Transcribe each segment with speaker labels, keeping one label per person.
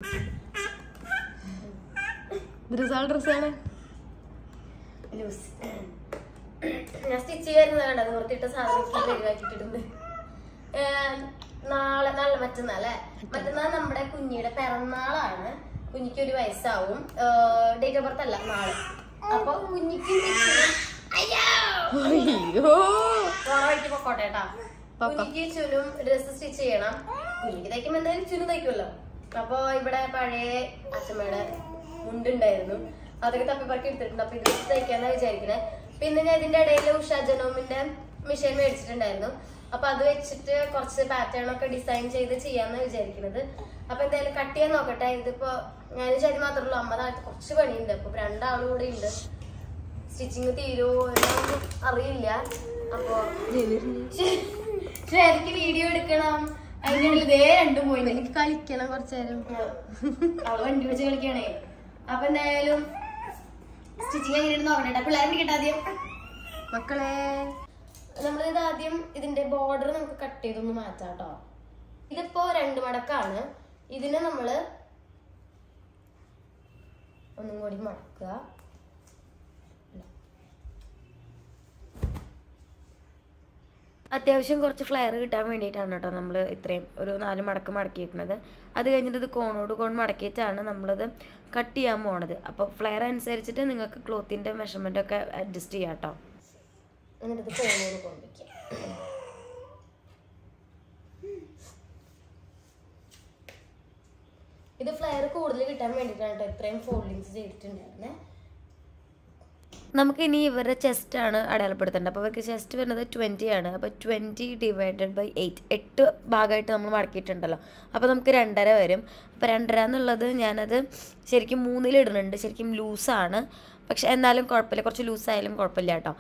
Speaker 1: ഡ്രസ്സാണ്
Speaker 2: ഞാൻ സ്റ്റിച്ച് ചെയ്യുന്നത് കണ്ടത് നിർത്തിയിട്ട സാധനം ഒഴിവാക്കിയിട്ടുണ്ട്. നാളെ മറ്റന്നാളെ നമ്മുടെ കുഞ്ഞിയുടെ പിറന്നാളാണ്. കുഞ്ഞിക്ക് 1 വയസ്സാവും. ഡേറ്റ് ഓഫ് ബർത്ത് അല്ല, നാളെ. അപ്പൊ കുഞ്ഞിക്ക് വഴിക്ക് പൊക്കോട്ടെ കേട്ടാ. കുഞ്ഞിക്ക് ചുനും ഡ്രസ് സ്റ്റിച്ച് ചെയ്യണം. കുഞ്ഞിക്ക് തയ്ക്കുമ്പോ എന്തായാലും ചുനു തയ്ക്കുമല്ലോ. അപ്പൊ ഇവിടെ പഴയ അച്ഛമ്മയുടെ മുണ്ടുണ്ടായിരുന്നു, അതൊക്കെ തപ്പിപ്പറക്കി എടുത്തിട്ടുണ്ട്. അപ്പൊ ഇത് തയ്ക്കാന്നാ വിചാരിക്കണേ. പിന്നെ ഞാൻ ഇതിന്റെ ഇടയിൽ ഉഷ ജനോമിന്റെ മെഷീൻ മേടിച്ചിട്ടുണ്ടായിരുന്നു. അപ്പൊ അത് വെച്ചിട്ട് കുറച്ച് പാറ്റേൺ ഒക്കെ ഡിസൈൻ ചെയ്ത് ചെയ്യാന്നാ വിചാരിക്കുന്നത്. അപ്പൊ എന്തായാലും കട്ട് ചെയ്യാൻ നോക്കട്ടെ. ഇതിപ്പോ ഞാൻ ശരി മാത്രമല്ലോ, അമ്മ താഴത്ത് കുറച്ച് പണിയുണ്ട്. അപ്പൊ 2 ആളും കൂടെ ഉണ്ട്. സ്റ്റിച്ചിങ് തീരുമോ എന്നൊന്നും അറിയില്ല. അപ്പൊ എനിക്ക് വീഡിയോ എടുക്കണം. അതിന്റെ ഇടയിൽ ഇതേ 2 പോയി. എനിക്ക് കളിക്കണം കുറച്ചു നേരം. അവള് വണ്ടി വെച്ച് കളിക്കണേ. അപ്പൊ എന്തായാലും സ്റ്റിച്ചിങ് എങ്ങനെയാണ് നോക്കട്ടെ. പിള്ളേരെ പിടിക്കട്ടെ ആദ്യം.
Speaker 1: മക്കളെ
Speaker 2: നമ്മളിത് ആദ്യം ഇതിന്റെ ബോർഡർ നമുക്ക് കട്ട് ചെയ്തൊന്ന് മാറ്റാം കേട്ടോ. ഇതിപ്പോ 2 മടക്കാണ്. ഇതിന് നമ്മള് ഒന്നും കൂടി മടക്കുക. അത്യാവശ്യം കുറച്ച് ഫ്ലെയർ കിട്ടാൻ വേണ്ടിയിട്ടാണ് കേട്ടോ നമ്മൾ ഇത്രയും ഒരു 4 മടക്ക് മടക്കിയിരിക്കുന്നത്. അത് കഴിഞ്ഞിട്ട് ഇത് കോണോട് കോൺ മടക്കിയിട്ടാണ് നമ്മളത് കട്ട് ചെയ്യാൻ പോണത്. അപ്പോൾ ഫ്ലെയർ അനുസരിച്ചിട്ട് നിങ്ങൾക്ക് ക്ലോത്തിൻ്റെ മെഷർമെൻ്റ് ഒക്കെ അഡ്ജസ്റ്റ് ചെയ്യാം കേട്ടോ. എന്നിട്ട് ഇത് കോണോട് കോൺ വയ്ക്കാം. ഇത് ഫ്ലെയർ കൂടുതൽ കിട്ടാൻ വേണ്ടിയിട്ടാണ് കേട്ടോ ഇത്രയും ഫോൾഡിങ്സ് ചെയ്തിട്ടുണ്ടായിരുന്നേ. നമുക്ക് ഇനി ഇവരുടെ ചെസ്റ്റാണ് അടയാളപ്പെടുത്തേണ്ടത്. അപ്പോൾ ഇവർക്ക് ചെസ്റ്റ് വരുന്നത് 20 ആണ്. അപ്പോൾ 20 ഡിവൈഡഡ് ബൈ 8 ഭാഗമായിട്ട് നമ്മൾ മടക്കിയിട്ടുണ്ടല്ലോ. അപ്പോൾ നമുക്ക് 2.5 വരും. അപ്പോൾ 2.5 എന്നുള്ളത് ഞാനത് ശരിക്കും 3-ൽ ഇടുന്നുണ്ട്. ശരിക്കും ലൂസാണ്, പക്ഷെ എന്നാലും കുഴപ്പമില്ല. കുറച്ച് ലൂസായാലും കുഴപ്പമില്ല കേട്ടോ,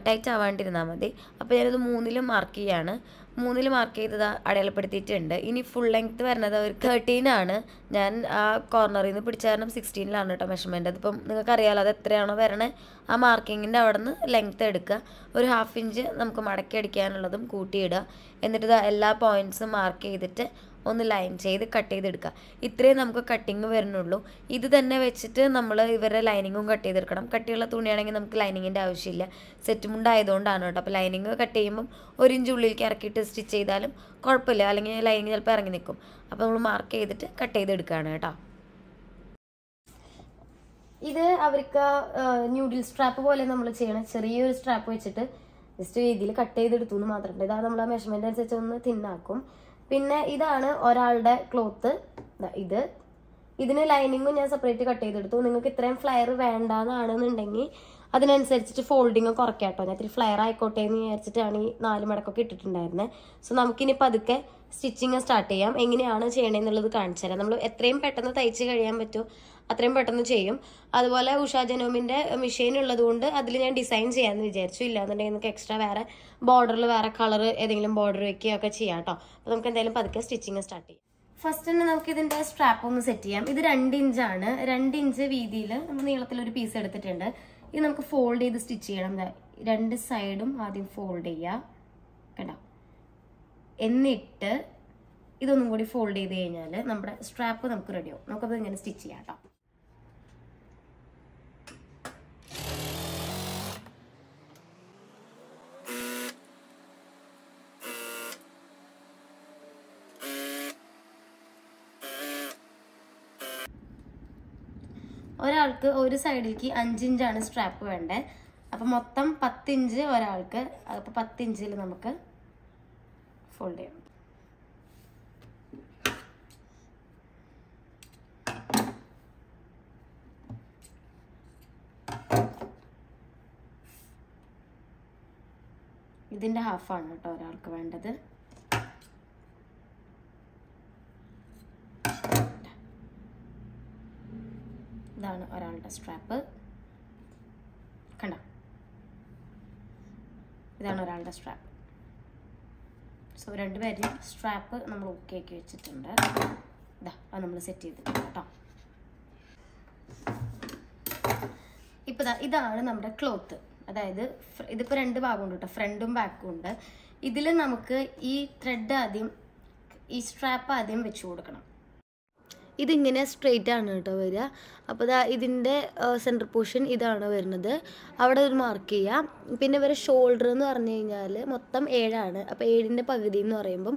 Speaker 2: ടൈറ്റ് ആവാണ്ടിരുന്നാൽ മതി. അപ്പോൾ ഞാനത് 3-ൽ മാർക്ക് ചെയ്യാണ്. 3-ൽ മാർക്ക് ചെയ്തത് അടയാളപ്പെടുത്തിയിട്ടുണ്ട്. ഇനി ഫുൾ ലെങ്ത്ത് വരുന്നത് ഒരു 13 ആണ്. ഞാൻ ആ കോർണറിൽ നിന്ന് പിടിച്ച കാരണം 16-ലാണ് കേട്ടോ മെഷർമെൻറ്റ്. അതിപ്പം നിങ്ങൾക്കറിയാമല്ലോ അത് എത്രയാണോ വരണേ ആ മാർക്കിങ്ങിൻ്റെ അവിടെ നിന്ന് ലെങ്ത്ത് എടുക്കുക. ഒരു 1/2 ഇഞ്ച് നമുക്ക് മടക്കി അടിക്കാനുള്ളതും കൂട്ടിയിടുക. എന്നിട്ട് എല്ലാ പോയിൻറ്റ്സും മാർക്ക് ചെയ്തിട്ട് ഒന്ന് ലൈൻ ചെയ്ത് കട്ട് ചെയ്തെടുക്കുക. ഇത്രയും നമുക്ക് കട്ടിങ് വരുന്നുള്ളൂ. ഇത് തന്നെ വെച്ചിട്ട് നമ്മൾ ഇവരുടെ ലൈനിങ്ങും കട്ട് ചെയ്തെടുക്കണം. കട്ടിയുള്ള തുണിയാണെങ്കിൽ നമുക്ക് ലൈനിങ്ങിൻ്റെ ആവശ്യമില്ല. സെറ്റ് മുണ്ടായതുകൊണ്ടാണ് കേട്ടോ. അപ്പോൾ ലൈനിങ് കട്ട് ചെയ്യുമ്പം 1 ഇഞ്ച് ഉള്ളിലേക്ക് ഇറക്കിയിട്ട് സ്റ്റിച്ച് ചെയ്താലും കുഴപ്പമില്ല, അല്ലെങ്കിൽ ലൈനിങ് ചിലപ്പോൾ ഇറങ്ങി നിൽക്കും. അപ്പോൾ നമ്മൾ മാർക്ക് ചെയ്തിട്ട് കട്ട് ചെയ്തെടുക്കുകയാണ് കേട്ടോ. ഇത് അവർക്ക് ന്യൂഡിൽ സ്ട്രാപ്പ് പോലെ നമ്മൾ ചെയ്യണം. ചെറിയൊരു സ്ട്രാപ്പ് വെച്ചിട്ട് ജസ്റ്റ് രീതിയിൽ കട്ട് ചെയ്തെടുത്തു എന്ന് മാത്രമല്ല. ഇതാ നമ്മൾ ആ മെഷർമെന്റ് അനുസരിച്ച് ഒന്ന് തിന്നാക്കും. പിന്നെ ഇതാണ് ഒരാളുടെ ക്ലോത്ത്. ഇതിന് ലൈനിങ്ങും ഞാൻ സെപ്പറേറ്റ് കട്ട് ചെയ്തെടുത്തു. നിങ്ങൾക്ക് ഇത്രയും ഫ്ലെയർ വേണ്ടാന്നാണെന്നുണ്ടെങ്കിൽ അതിനനുസരിച്ചിട്ട് ഫോൾഡിങ് കുറയ്ക്കാം കേട്ടോ. ഞാൻ ഇത്തിരി ഫ്ലെയർ ആയിക്കോട്ടെ എന്ന് വിചാരിച്ചിട്ടാണ് ഈ 4 മടക്കൊക്കെ ഇട്ടിട്ടുണ്ടായിരുന്നത്. സോ നമുക്കിനി പതുക്കെ സ്റ്റിച്ചിങ് സ്റ്റാർട്ട് ചെയ്യാം. എങ്ങനെയാണ് ചെയ്യണമെന്നുള്ളത് കാണിച്ചു തരാം. നമ്മൾ എത്രയും പെട്ടെന്ന് തയ്ച്ച് കഴിയാൻ പറ്റുമോ അത്രയും പെട്ടെന്ന് ചെയ്യും. അതുപോലെ ഉഷ ജനോമിന്റെ മെഷീൻ ഉള്ളത് കൊണ്ട് അതിൽ ഞാൻ ഡിസൈൻ ചെയ്യാമെന്ന് വിചാരിച്ചു. ഇല്ലാന്നുണ്ടെങ്കിൽ നമുക്ക് എക്സ്ട്രാ വേറെ ബോർഡറിൽ വേറെ കളർ ഏതെങ്കിലും ബോർഡർ വെക്കുകയൊക്കെ ചെയ്യാം കേട്ടോ. അപ്പോൾ നമുക്ക് എന്തായാലും പതുക്കെ സ്റ്റിച്ചിങ് സ്റ്റാർട്ട് ചെയ്യാം. ഫസ്റ്റ് തന്നെ നമുക്ക് ഇതിന്റെ സ്ട്രാപ്പ് ഒന്ന് സെറ്റ് ചെയ്യാം. ഇത് 2 ഇഞ്ചാണ്. 2 ഇഞ്ച് വീതിയിൽ നമ്മൾ നീളത്തിലൊരു പീസ് എടുത്തിട്ടുണ്ട്. ഇത് നമുക്ക് ഫോൾഡ് ചെയ്ത് സ്റ്റിച്ച് ചെയ്യണം. 2 സൈഡും ആദ്യം ഫോൾഡ് ചെയ്യുക കേട്ടോ. എന്നിട്ട് ഇതൊന്നും കൂടി ഫോൾഡ് ചെയ്ത് കഴിഞ്ഞാൽ നമ്മുടെ സ്ട്രാപ്പ് നമുക്ക് റെഡിയാവും. നമുക്കത് ഇങ്ങനെ സ്റ്റിച്ച് ചെയ്യാം കേട്ടോ. ഒരാൾക്ക് ഒരു സൈഡിലേക്ക് 5 ഇഞ്ചാണ് സ്ട്രാപ്പ് വേണ്ടത്. അപ്പം മൊത്തം 10 ഇഞ്ച് ഒരാൾക്ക്. അപ്പോൾ 10 ഇഞ്ചിൽ നമുക്ക് ഫോൾഡ് ചെയ്യാം. ഇതിൻ്റെ ഹാഫാണ് കേട്ടോ ഒരാൾക്ക് വേണ്ടത്. ഇതാണ് ഒരാളുടെ സ്ട്രാപ്പ്. കണ്ടോ, ഇതാണ് ഒരാളുടെ സ്ട്രാപ്പ്. സോ 2 പേരും സ്ട്രാപ്പ് നമ്മൾ ഓക്കെ ആക്കി വെച്ചിട്ടുണ്ട്. ഇതാ അത് നമ്മൾ സെറ്റ് ചെയ്തിട്ടുണ്ട് കേട്ടോ. ഇപ്പം ഇതാണ് നമ്മുടെ ക്ലോത്ത്. അതായത് ഇതിപ്പോൾ 2 ഭാഗമുണ്ട് കേട്ടോ, ഫ്രണ്ടും ബാക്കും ഉണ്ട്. ഇതിൽ നമുക്ക് ഈ ത്രെഡ് ആദ്യം, ഈ സ്ട്രാപ്പ് ആദ്യം വെച്ച് കൊടുക്കണം. ഇതിങ്ങനെ സ്ട്രെയിറ്റ് ആണ് കേട്ടോ വരിക. അപ്പോൾ ഇതാ ഇതിൻ്റെ സെൻറ്റർ പോർഷൻ ഇതാണ് വരുന്നത്. അവിടെ ഒരു മാർക്ക് ചെയ്യാം. പിന്നെ ഇവരെ ഷോൾഡർ എന്ന് പറഞ്ഞു കഴിഞ്ഞാൽ മൊത്തം 7ആണ്. അപ്പോൾ 7ൻ്റെ പകുതി എന്ന് പറയുമ്പം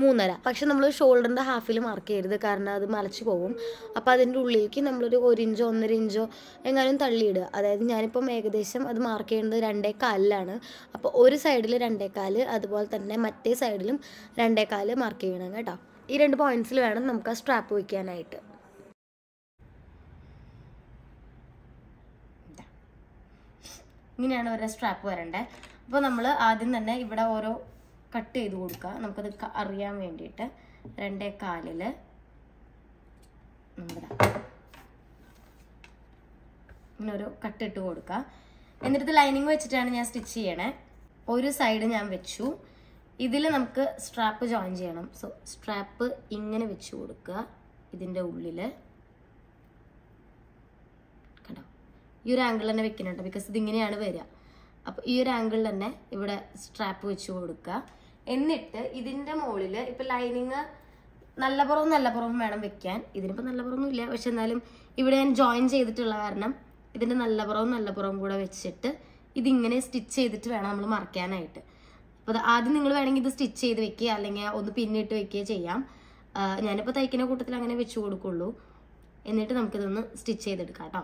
Speaker 2: 3.5. പക്ഷെ നമ്മൾ ഷോൾഡറിൻ്റെ ഹാഫിൽ മാർക്ക് ചെയ്യരുത്, കാരണം അത് മലച്ച് പോകും. അപ്പോൾ അതിൻ്റെ ഉള്ളിലേക്ക് നമ്മളൊരു 1 ഇഞ്ചോ 1.5 ഇഞ്ചോ എങ്ങാനും തള്ളിയിടുക. അതായത് ഞാനിപ്പം ഏകദേശം അത് മാർക്ക് ചെയ്യുന്നത് 2.4 അപ്പോൾ ഒരു സൈഡിൽ 2.4, അതുപോലെ തന്നെ മറ്റേ സൈഡിലും 2.4 മാർക്ക് ചെയ്യണം കേട്ടോ. ഈ 2 പോയിൻറ്റ്സിൽ വേണം നമുക്ക് ആ സ്ട്രാപ്പ് വയ്ക്കാനായിട്ട്. ഇങ്ങനെയാണ് ഒരു സ്ട്രാപ്പ് വരണ്ടേ. അപ്പോൾ നമ്മൾ ആദ്യം തന്നെ ഇവിടെ ഓരോ കട്ട് ചെയ്ത് കൊടുക്കുക, നമുക്കത് അറിയാൻ വേണ്ടിയിട്ട്. 2.4 ഇങ്ങനെ ഒരു കട്ടിട്ട് കൊടുക്കുക. എന്നിട്ട് ലൈനിങ് വെച്ചിട്ടാണ് ഞാൻ സ്റ്റിച്ച് ചെയ്യണേ. ഒരു സൈഡ് ഞാൻ വെച്ചു. ഇതിൽ നമുക്ക് സ്ട്രാപ്പ് ജോയിൻ ചെയ്യണം. സോ സ്ട്രാപ്പ് ഇങ്ങനെ വെച്ച് കൊടുക്കുക ഇതിൻ്റെ ഉള്ളിൽ. കണ്ടോ, ഈ ഒരു ആംഗിൾ തന്നെ വെക്കുന്നുണ്ട്, ബിക്കോസ് ഇതിങ്ങനെയാണ് വരിക. അപ്പോൾ ഈ ഒരു ആംഗിൾ തന്നെ ഇവിടെ സ്ട്രാപ്പ് വെച്ച് കൊടുക്കുക. എന്നിട്ട് ഇതിൻ്റെ മുകളിൽ ഇപ്പം ലൈനിങ് നല്ല പുറവും വേണം വെക്കാൻ. ഇതിനിപ്പോൾ നല്ല പുറമൊന്നും ഇല്ല, പക്ഷെ എന്നാലും ഇവിടെ ഞാൻ ജോയിൻ ചെയ്തിട്ടുള്ള കാരണം ഇതിൻ്റെ നല്ല പുറവും കൂടെ വെച്ചിട്ട് ഇതിങ്ങനെ സ്റ്റിച്ച് ചെയ്തിട്ട് വേണം നമ്മൾ മറയ്ക്കാനായിട്ട്. അപ്പോൾ ആദ്യം നിങ്ങൾ വേണമെങ്കിൽ ഇത് സ്റ്റിച്ച് ചെയ്ത് വെക്കുക, അല്ലെങ്കിൽ ഒന്ന് പിന്നിട്ട് വെക്കുകയോ ചെയ്യാം. ഞാനിപ്പോൾ തയ്ക്കുന്ന കൂട്ടത്തിൽ അങ്ങനെ വെച്ച് കൊടുക്കുള്ളൂ. എന്നിട്ട് നമുക്കിതൊന്ന് സ്റ്റിച്ച് ചെയ്തെടുക്കാം കേട്ടോ.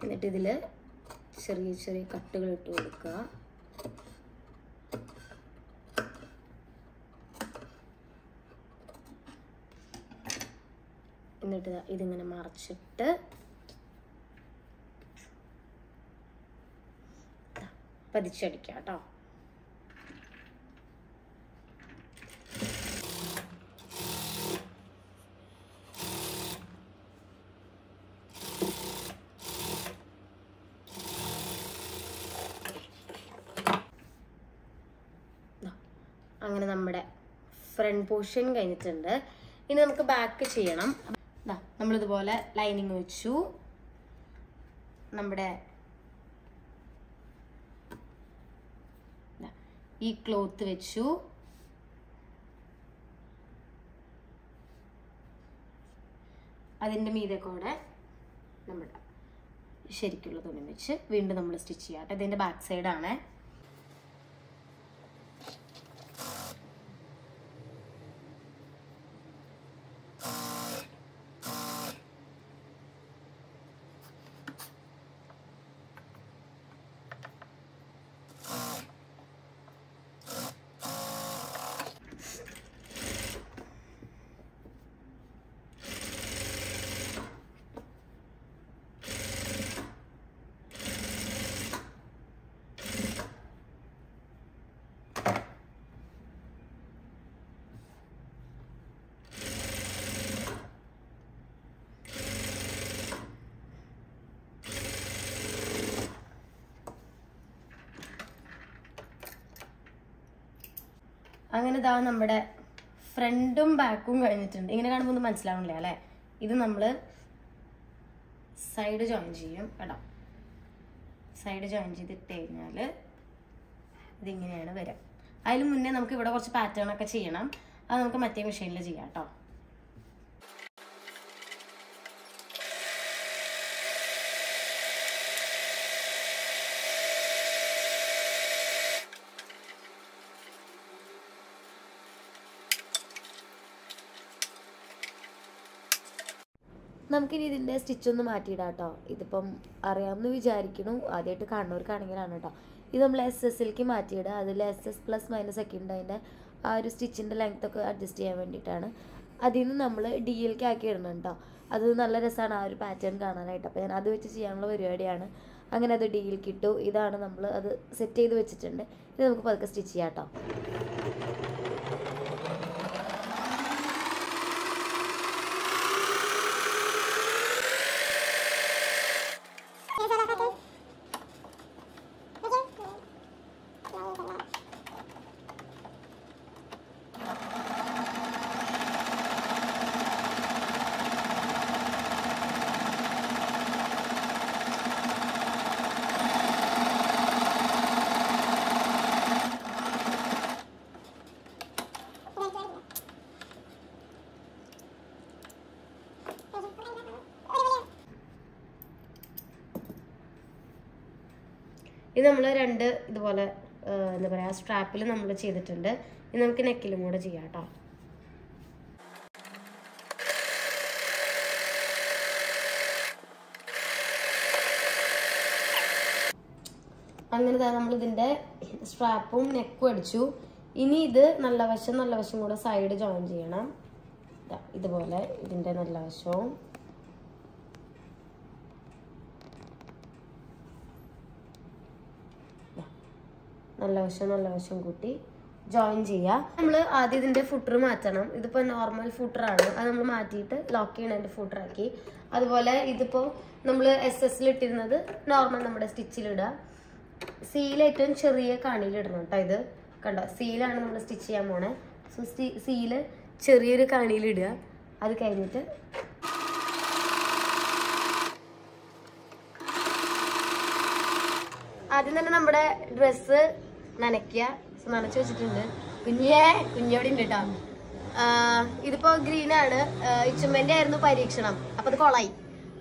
Speaker 2: എന്നിട്ട് ഇതിൽ ചെറിയ ചെറിയ കട്ടുകൾ ഇട്ട് കൊടുക്കുക. എന്നിട്ട് ഇതിങ്ങനെ മറച്ചിട്ട് പതിച്ചടിക്കാം കേട്ടോ. അങ്ങനെ നമ്മുടെ ഫ്രണ്ട് പോർഷൻ കഴിഞ്ഞിട്ടുണ്ട്. ഇനി നമുക്ക് ബാക്ക് ചെയ്യണം. നമ്മളിതുപോലെ ലൈനിങ് വെച്ചു, നമ്മുടെ ഈ ക്ലോത്ത് വെച്ചു, അതിൻ്റെ മീതെ കൂടെ നമ്മുടെ ശരിക്കുള്ള തുണി വെച്ച് വീണ്ടും നമ്മൾ സ്റ്റിച്ച് ചെയ്യാം. ഇതിൻ്റെ ബാക്ക് സൈഡാണ്. അങ്ങനെ ഇതാ നമ്മുടെ ഫ്രണ്ടും ബാക്കും കഴിഞ്ഞിട്ടുണ്ട്. ഇങ്ങനെ കാണുമ്പോൾ ഒന്നും മനസ്സിലാവണില്ല അല്ലേ. ഇത് നമ്മൾ സൈഡ് ജോയിൻ ചെയ്യും കേട്ടോ. സൈഡ് ജോയിൻ ചെയ്തിട്ട് കഴിഞ്ഞാൽ ഇതിങ്ങനെയാണ് വരിക. അതിന് മുന്നേ നമുക്ക് ഇവിടെ കുറച്ച് പാറ്റേൺ ഒക്കെ ചെയ്യണം. അത് നമുക്ക് മറ്റേ മെഷീനിൽ ചെയ്യാം കേട്ടോ. നമുക്കിനി ഇതിൻ്റെ സ്റ്റിച്ചൊന്ന് മാറ്റിയിടാം കേട്ടോ. ഇതിപ്പം അറിയാമെന്ന് വിചാരിക്കണു, ആദ്യമായിട്ട് കാണുന്നവർക്കാണെങ്കിലാണ് കേട്ടോ. ഇത് നമ്മൾ SS-ലേക്ക് മാറ്റിയിടുക. അതിൽ SS ± ഒക്കെ ഉണ്ട്. അതിൻ്റെ ആ ഒരു സ്റ്റിച്ചിൻ്റെ ലെങ്ത്തൊക്കെ അഡ്ജസ്റ്റ് ചെയ്യാൻ വേണ്ടിയിട്ടാണ്. അതിൽ നിന്ന് നമ്മൾ DL-ക്ക് ആക്കി ഇടണം കേട്ടോ.
Speaker 1: അത് നല്ല രസമാണ് ആ ഒരു പാറ്റേൺ കാണാനായിട്ട്. അപ്പോൾ ഞാൻ അത് വെച്ച് ചെയ്യാനുള്ള പരിപാടിയാണ്. അങ്ങനെ അത് ഡീൽ കിട്ടു. ഇതാണ് നമ്മൾ അത് സെറ്റ് ചെയ്ത് വെച്ചിട്ടുണ്ട്. ഇത് നമുക്ക് പതുക്കെ സ്റ്റിച്ച് ചെയ്യാം കേട്ടോ.
Speaker 2: ഇത് നമ്മൾ 2 ഇതുപോലെ എന്താ പറയുക സ്ട്രാപ്പിൽ നമ്മൾ ചെയ്തിട്ടുണ്ട്. ഇത് നമുക്ക് നെക്കിലും കൂടെ ചെയ്യാം കേട്ടോ. അങ്ങനെ നമ്മൾ ഇതിൻ്റെ സ്ട്രാപ്പും നെക്കും അടിച്ചു. ഇനി ഇത് നല്ല വശം കൂടെ സൈഡ് ജോയിൻ ചെയ്യണം. ഇതുപോലെ ഇതിൻ്റെ നല്ല വശവും നല്ല വശം കൂട്ടി ജോയിൻ ചെയ്യുക. നമ്മൾ ആദ്യം ഇതിൻ്റെ ഫുട്ടർ മാറ്റണം. ഇതിപ്പോൾ നോർമൽ ഫുട്ടറാണ്, അത് നമ്മൾ മാറ്റിയിട്ട് ലോക്ക് ചെയ്യണതിൻ്റെ ഫുട്ടറാക്കി. അതുപോലെ ഇതിപ്പോൾ നമ്മൾ SS ഇട്ടിരുന്നത് നോർമൽ നമ്മുടെ സ്റ്റിച്ചിലിടുക. സീൽ ഏറ്റവും ചെറിയ കാണിയിലിടണം കേട്ടോ. ഇത് കണ്ടോ, സീലാണ് നമ്മൾ സ്റ്റിച്ച് ചെയ്യാൻ പോണേ. സോ സീല് ചെറിയൊരു കാണിയിലിടുക. അത് കഴിഞ്ഞിട്ട് ആദ്യം തന്നെ നമ്മുടെ ഡ്രസ്സ് നനയ്ക്കുക. നനച്ച് വെച്ചിട്ടുണ്ട്. കുഞ്ഞോടെ ഉണ്ട് കേട്ടോ. ഇതിപ്പോ ഗ്രീനാണ്. ഇച്ചുമ്മന്റെ ആയിരുന്നു പരീക്ഷണം. അപ്പൊ അത് കൊളായി.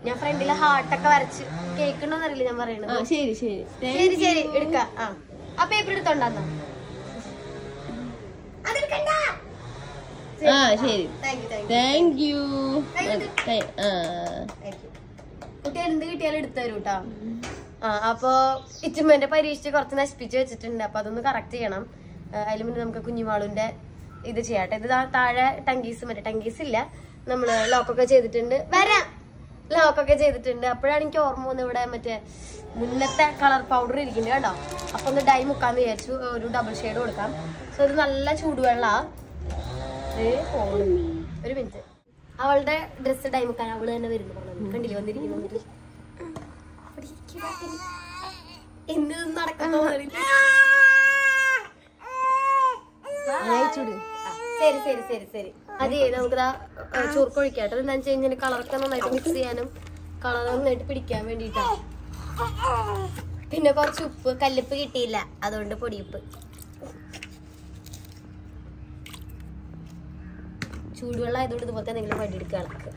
Speaker 2: ഞാൻ ഫ്രണ്ടില് ഹാർട്ടൊക്കെ വരച്ച് കേൾക്കണ്ടോന്ന് അറിയില്ല ഞാൻ പറയണത്. ശരി എടുക്കാം. ആ പേപ്പർ എടുത്തോണ്ടാന്ന കുട്ടി എന്ത് കിട്ടിയാലും എടുത്തു തരൂ കേട്ടോ. അപ്പൊ ഇച്ചുമ്മന്റെ പരീക്ഷ കുറച്ച് നശിപ്പിച്ച് വെച്ചിട്ടുണ്ട്. അപ്പൊ അതൊന്ന് കറക്റ്റ് ചെയ്യണം. അതിന് മുന്നേ നമുക്ക് കുഞ്ഞുമാളുന്റെ ഇത് ചെയ്യാട്ടെ. ഇത് താഴെ ടങ്കീസ് ഇല്ല, നമ്മള് ലോക്കൊക്കെ ചെയ്തിട്ടുണ്ട്. ലോക്കൊക്കെ ചെയ്തിട്ടുണ്ട്. അപ്പോഴാണ് എനിക്ക് ഓർമ്മ വന്നത് ഇവിടെ മറ്റേ മുന്നത്തെ കളർ പൗഡർ ഇരിക്കുന്നുണ്ട് കേട്ടോ. അപ്പൊ ഒന്ന് ഡൈ മുക്കാന്ന് വിചാരിച്ചു. ഒരു ഡബിൾ ഷെയ്ഡ് കൊടുക്കാം. സോ ഇത് നല്ല ചൂടുവെള്ള. ഒരു മിനിറ്റ്. അവളുടെ ഡ്രസ്സ് ഡൈ മുക്കാൻ അവള് തന്നെ വരുന്നു. കണ്ടില്ലേ വന്നിരിക്കുന്നു. എന്ത് നടക്കുന്നു. ശരി അതെ, നമുക്കിതാ ചൂർക്കൊഴിക്കാട്ടോ. എന്താ വെച്ച് കഴിഞ്ഞാൽ കളറൊക്കെ നന്നായിട്ട് മിക്സ് ചെയ്യാനും കളർ നന്നായിട്ട് പിടിക്കാൻ വേണ്ടിട്ടാ. പിന്നെ കുറച്ച് ഉപ്പ്, കല്ലുപ്പ് കിട്ടിയില്ല, അതുകൊണ്ട് പൊടിയുപ്പ്. ചൂടുവെള്ളം ആയതുകൊണ്ട് ഇതുപോലത്തെ എന്തെങ്കിലും വടിയെടുക്കുക ഇളക്കുക.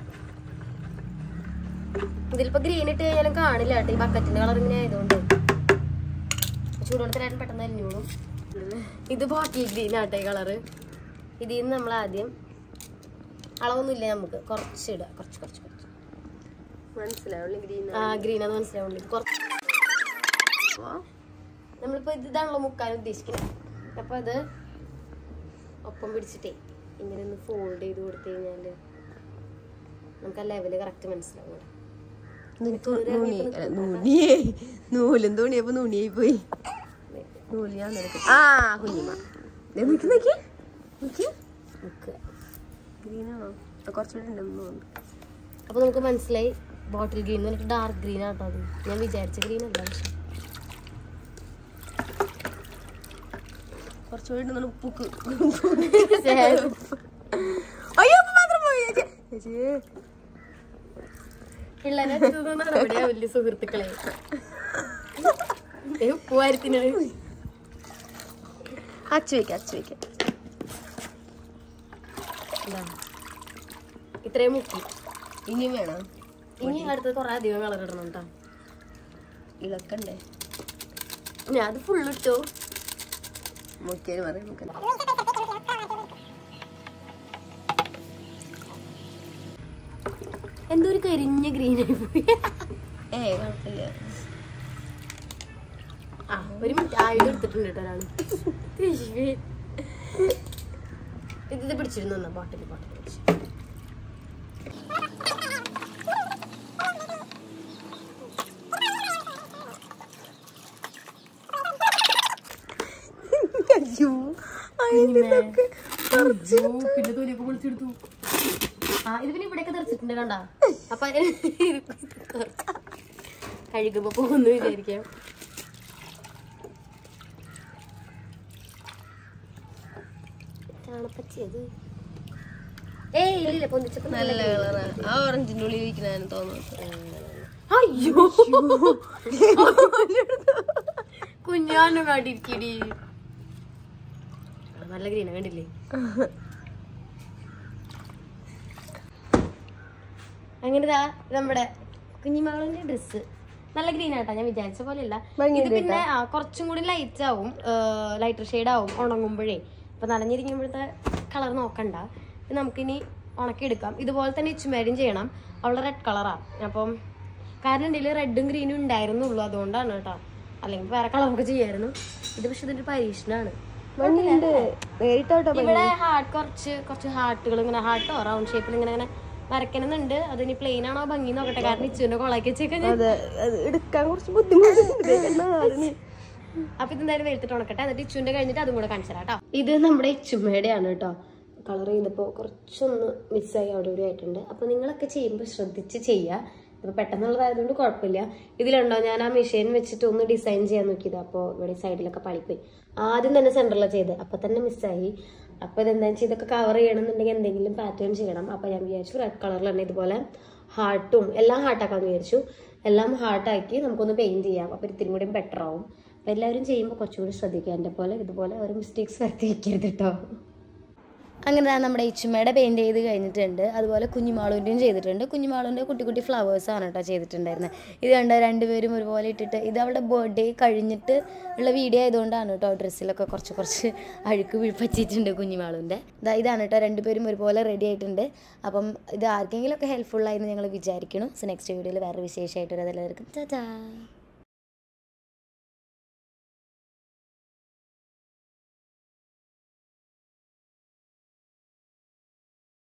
Speaker 2: ഇതിലിപ്പോ ഗ്രീൻ ഇട്ട് കഴിഞ്ഞാലും കാണില്ല കേട്ടോ. ഈ ബക്കറ്റിന്റെ കളർ ഇങ്ങനെ ആയതുകൊണ്ട് ചൂടുവെള്ളത്തിലായിട്ട് പെട്ടെന്ന് അരിഞ്ഞോളും. ഇത് ബോട്ടിൽ ഗ്രീൻ ആട്ടെ കളറ്. ഇതിൽ നിന്ന് നമ്മൾ ആദ്യം അളവൊന്നുമില്ല, നമുക്ക് കുറച്ച് ഇടുക. കുറച്ച് മനസ്സിലാവുള്ളൂ. ഗ്രീനാന്ന് മനസ്സിലാവുള്ളൂ. കുറച്ച് നമ്മളിപ്പോ ഇതാണല്ലോ മുക്കാൻ ഉദ്ദേശിക്കുന്നത്. അപ്പൊ അത് ഒപ്പം പിടിച്ചിട്ടേ ഇങ്ങനെ ഒന്ന് ഫോൾഡ് ചെയ്ത് കൊടുത്തു കഴിഞ്ഞാല് നമുക്ക് ആ ലെവല് കറക്റ്റ് മനസ്സിലാവും.
Speaker 3: നൂലും തുണിയപ്പോ നൂണിയായി പോയി. കുഞ്ഞിമ ഗ്രീനാണോ? കുറച്ചുകൂടി ഉണ്ടെന്ന് തോന്നുന്നു.
Speaker 2: അപ്പൊ നമുക്ക് മനസ്സിലായി ബോട്ടിൽ ഗ്രീൻ എന്ന് പറഞ്ഞിട്ട് ഡാർക്ക് ഗ്രീൻ ആട്ടോ. അത് ഞാൻ വിചാരിച്ച ഗ്രീൻ അല്ല.
Speaker 3: കുറച്ചുകൂടി ഉപ്പുക്ക്
Speaker 2: പിള്ളേരെ വലിയ സുഹൃത്തുക്കളെ ഉപ്പുവാരത്തിന്
Speaker 3: അച്ചു വെക്കാം.
Speaker 2: ഇത്രയും മുക്കി.
Speaker 3: ഇനി വേണം.
Speaker 2: ഇനി അടുത്ത് കുറെ അധികം കളർ ഇടണം കേട്ടോ.
Speaker 3: ഇളക്കണ്ടേ?
Speaker 2: ഞാൻ അത് ഫുള്ള് ഇട്ടോ.
Speaker 3: മുക്കിയാലും പറയാം.
Speaker 2: എന്തോ ഒരു കരിഞ്ഞ ഗ്രീനായി പോയി.
Speaker 3: കുഴപ്പമില്ല.
Speaker 2: ഒരു മിനിറ്റ്. ആയുധം എടുത്തിട്ടുണ്ട് കേട്ടോ ഒരാള്. ഇത് പിടിച്ചിരുന്നു ബോട്ടിൽ പിടിച്ചു. പിന്നെ തൊലിയൊക്കെ പൊളിച്ചെടുത്തു. ഇത് പിന്നെ ഇവിടെയൊക്കെ തെറിച്ചിട്ടുണ്ട് കണ്ട. അപ്പൊ കഴുകുമ്പോ പോകുന്നു വിചാരിക്കാം. ചാണപ്പച്ചത് ഇല്ല പൊന്തിച്ചപ്പോ
Speaker 3: നല്ല കളറാ. ആ ഓറഞ്ചിന്റെ ഉള്ളിൽ ഇരിക്കണ തോന്നുന്നു.
Speaker 2: അയ്യോ കുഞ്ഞാനും കാട്ടിരിക്കടി. നല്ല ഗ്രീന കണ്ടില്ലേ? അങ്ങനെതാ നമ്മുടെ കുഞ്ഞിമകളുടെ ഡ്രസ്സ് നല്ല ഗ്രീൻ ആട്ടാ. ഞാൻ വിചാരിച്ച പോലെയല്ല. ഇത് പിന്നെ കുറച്ചും കൂടി ലൈറ്റ് ആവും, ലൈറ്റർ ഷെയ്ഡ് ആവും ഉണങ്ങുമ്പോഴേ. ഇപ്പൊ നനഞ്ഞിരിക്കുമ്പോഴത്തെ കളർ നോക്കണ്ട. നമുക്കിനി ഉണക്കിയെടുക്കാം. ഇതുപോലെ തന്നെ ഇച്ചുമേരും ചെയ്യണം. അവളുടെ റെഡ് കളറാ. അപ്പം കാരണം ഇതിൽ റെഡും ഗ്രീനും ഉണ്ടായിരുന്നുള്ളൂ, അതുകൊണ്ടാണ് കേട്ടോ. അല്ലെങ്കിൽ വേറെ കളറൊക്കെ ചെയ്യായിരുന്നു. ഇത് പക്ഷെ ഇതിന്റെ പരീക്ഷണമാണ്. ഇവിടെ ഹാർട്ട് കുറച്ച് ഹാർട്ടുകൾ ഇങ്ങനെ ഹാർട്ടോ റൗണ്ട് ഷേപ്പിൽ ഇങ്ങനെ ഇങ്ങനെ വരയ്ക്കണമെന്നുണ്ട്. അതിന് പ്ലെയിൻ ആണോ ഭംഗി നോക്കട്ടെ. കാരണം ഇച്ചുവിന്റെ കൊളാക്കി വെച്ചേക്കാൻ
Speaker 3: എടുക്കാൻ കുറച്ച് ബുദ്ധിമുട്ടുണ്ട്.
Speaker 2: അപ്പൊ ഇതെന്തായാലും വെളുത്തിട്ട് ഉണക്കട്ടെ. എന്നിട്ട് ഇച്ചുവിന്റെ കഴിഞ്ഞിട്ട് അതും കൂടെ കാണിച്ചു തരാം കേട്ടോ. ഇത് നമ്മുടെ ഇച്ചുമ്മയുടെ ആണ് കേട്ടോ. കളർ ചെയ്തപ്പോ കുറച്ചൊന്ന് മിസ്സായി അവിടെ ഇവിടെ ആയിട്ടുണ്ട്. അപ്പൊ നിങ്ങളൊക്കെ ചെയ്യുമ്പോൾ ശ്രദ്ധിച്ച് ചെയ്യുക. ഇപ്പൊ പെട്ടെന്നുള്ളതായതുകൊണ്ട് കുഴപ്പമില്ല. ഇതിലുണ്ടോ ഞാൻ ആ മെഷീൻ വെച്ചിട്ട് ഒന്ന് ഡിസൈൻ ചെയ്യാൻ നോക്കിയത്. അപ്പോൾ ഇവിടെ സൈഡിലൊക്കെ പളിപ്പോയി. ആദ്യം തന്നെ സെന്ററിലാണ് ചെയ്ത്, അപ്പൊ തന്നെ മിസ്സായി. അപ്പൊ ഇതെന്താ വെച്ചാൽ ഇതൊക്കെ കവർ ചെയ്യണമെന്നുണ്ടെങ്കിൽ എന്തെങ്കിലും പാറ്റേൺ ചെയ്യണം. അപ്പൊ ഞാൻ വിചാരിച്ചു റെഡ് കളറിൽ തന്നെ ഇതുപോലെ ഹാർട്ടും എല്ലാം ഹാർട്ടാക്കാന്ന് വിചാരിച്ചു. എല്ലാം ഹാർട്ടാക്കി നമുക്കൊന്ന് പെയിന്റ് ചെയ്യാം. അപ്പൊ ഇത്തിരി കൂടി ബെറ്റർ ആവും. അപ്പൊ എല്ലാവരും ചെയ്യുമ്പോൾ കുറച്ചുകൂടി ശ്രദ്ധിക്കുക. എൻ്റെ പോലെ ഇതുപോലെ ഒരു മിസ്റ്റേക്സ് വരുത്തി വയ്ക്കരുത് കേട്ടോ. അങ്ങനെ നമ്മുടെ ഇച്ചുമ്മയുടെ പെയിൻറ്റ് ചെയ്ത് കഴിഞ്ഞിട്ടുണ്ട്. അതുപോലെ കുഞ്ഞിമാളുവിൻ്റെയും ചെയ്തിട്ടുണ്ട്. കുഞ്ഞിമാളുവിൻ്റെ കുട്ടി കുട്ടി ഫ്ലവേഴ്സാണ് കേട്ടോ ചെയ്തിട്ടുണ്ടായിരുന്നത്. ഇത് കണ്ട രണ്ടുപേരും ഒരുപോലെ ഇട്ടിട്ട്, ഇത് അവളുടെ ബർത്ത്ഡേ കഴിഞ്ഞിട്ട് ഉള്ള വീഡിയോ ആയതുകൊണ്ടാണ് കേട്ടോ. ഡ്രസ്സിലൊക്കെ കുറച്ച് അഴുക്ക് പറ്റിയിട്ടുണ്ട് കുഞ്ഞിമാളുവിൻ്റെ. ഇതാണ് കേട്ടോ, രണ്ടുപേരും ഒരുപോലെ റെഡി ആയിട്ടുണ്ട്. അപ്പം ഇത് ആർക്കെങ്കിലുമൊക്കെ ഹെൽപ്ഫുള്ളായെന്ന് ഞങ്ങൾ വിചാരിക്കണം. സോ നെക്സ്റ്റ് വീഡിയോയിൽ വേറെ വിശേഷമായിട്ട് വരാം. എല്ലാവർക്കും ടാറ്റാ.